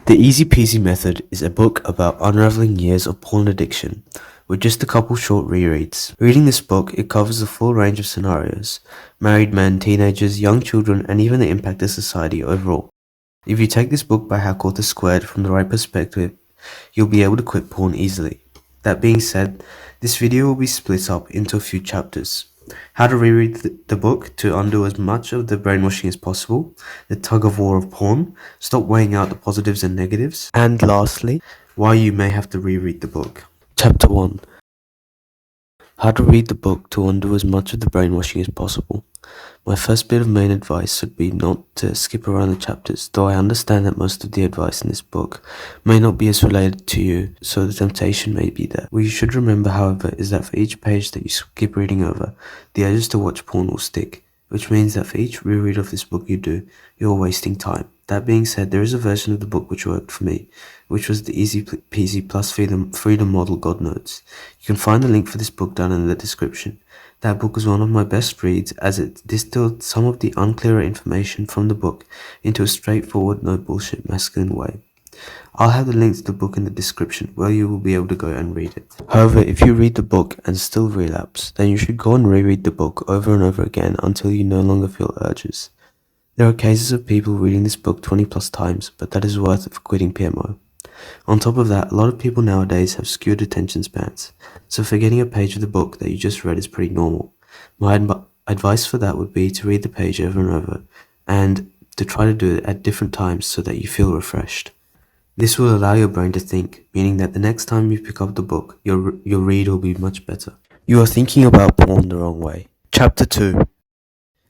The Easy Peasy Method is a book about unraveling years of porn addiction, with just a couple short rereads. Reading this book, it covers the full range of scenarios: married men, teenagers, young children, and even the impact of society overall. If you take this book by Hack Author Squared from the right perspective, you'll be able to quit porn easily. That being said, this video will be split up into a few chapters. How to reread the book to undo as much of the brainwashing as possible, the tug-of-war of porn, stop weighing out the positives and negatives, and lastly, why you may have to reread the book. Chapter 1. How to read the book to undo as much of the brainwashing as possible. My first bit of main advice would be not to skip around the chapters, though I understand that most of the advice in this book may not be as related to you, so the temptation may be there. What you should remember, however, is that for each page that you skip reading over, the urges to watch porn will stick, which means that for each reread of this book you do, you're wasting time. That being said, there is a version of the book which worked for me, which was the Easy Peasy plus Freedom model God Notes. You can find the link for this book down in the description. That book was one of my best reads, as it distilled some of the unclearer information from the book into a straightforward, no bullshit masculine way. I'll have the link to the book in the description, where you will be able to go and read it. However, if you read the book and still relapse, then you should go and reread the book over and over again until you no longer feel urges. There are cases of people reading this book 20 plus times, but that is worth it for quitting PMO. On top of that, a lot of people nowadays have skewed attention spans, so forgetting a page of the book that you just read is pretty normal. My advice for that would be to read the page over and over, and to try to do it at different times so that you feel refreshed. This will allow your brain to think, meaning that the next time you pick up the book, your read will be much better. You are thinking about porn the wrong way. Chapter 2.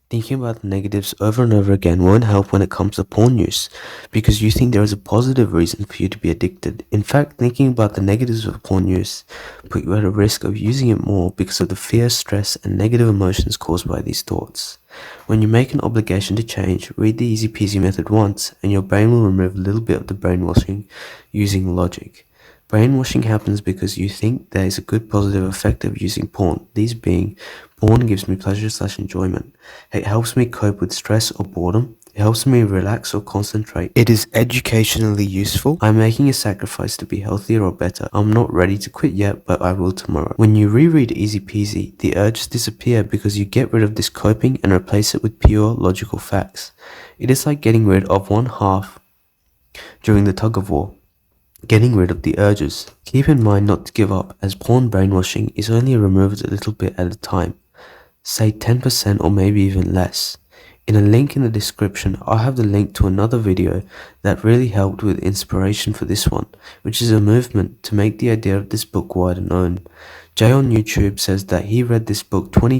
Thinking about the negatives over and over again won't help when it comes to porn use, because you think there is a positive reason for you to be addicted. In fact, thinking about the negatives of porn use put you at a risk of using it more because of the fear, stress, and negative emotions caused by these thoughts. When you make an obligation to change, read the Easy Peasy method once, and your brain will remove a little bit of the brainwashing using logic. Brainwashing happens because you think there is a good positive effect of using porn, these being, porn gives me pleasure/enjoyment. It helps me cope with stress or boredom. It helps me relax or concentrate. It is educationally useful. I'm making a sacrifice to be healthier or better. I'm not ready to quit yet, but I will tomorrow. When you reread Easy Peasy, the urges disappear because you get rid of this coping and replace it with pure logical facts. It is like getting rid of one half during the tug-of-war. Getting rid of the urges. Keep in mind not to give up, as porn brainwashing is only removed a little bit at a time. Say 10% or maybe even less. In a link in the description, I'll have the link to another video that really helped with inspiration for this one, which is a movement to make the idea of this book wider known. Jay on YouTube says that he read this book 20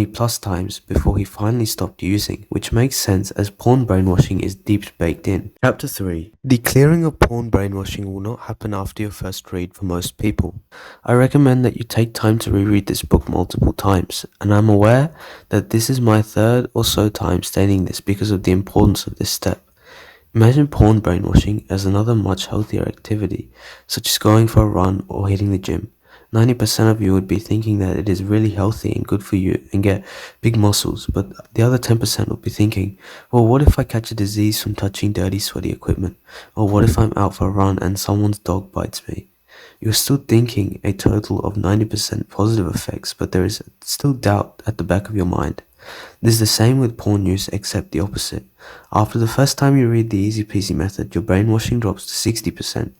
plus times before he finally stopped using, which makes sense as porn brainwashing is deep baked in. Chapter 3. The clearing of porn brainwashing will not happen after your first read for most people. I recommend that you take time to reread this book multiple times, and I'm aware that this is my third or so time stating this because of the importance of this step. Imagine porn brainwashing as another much healthier activity, such as going for a run or hitting the gym. 90% of you would be thinking that it is really healthy and good for you and get big muscles, but the other 10% would be thinking, well, what if I catch a disease from touching dirty, sweaty equipment? Or what if I'm out for a run and someone's dog bites me? You're still thinking a total of 90% positive effects, but there is still doubt at the back of your mind. This is the same with porn use, except the opposite. After the first time you read the Easy Peasy method, your brainwashing drops to 60%,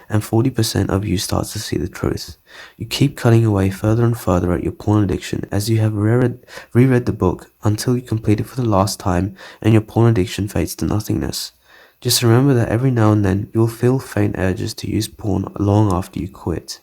and 40% of you starts to see the truth. You keep cutting away further and further at your porn addiction as you have reread the book until you complete it for the last time and your porn addiction fades to nothingness. Just remember that every now and then you will feel faint urges to use porn long after you quit.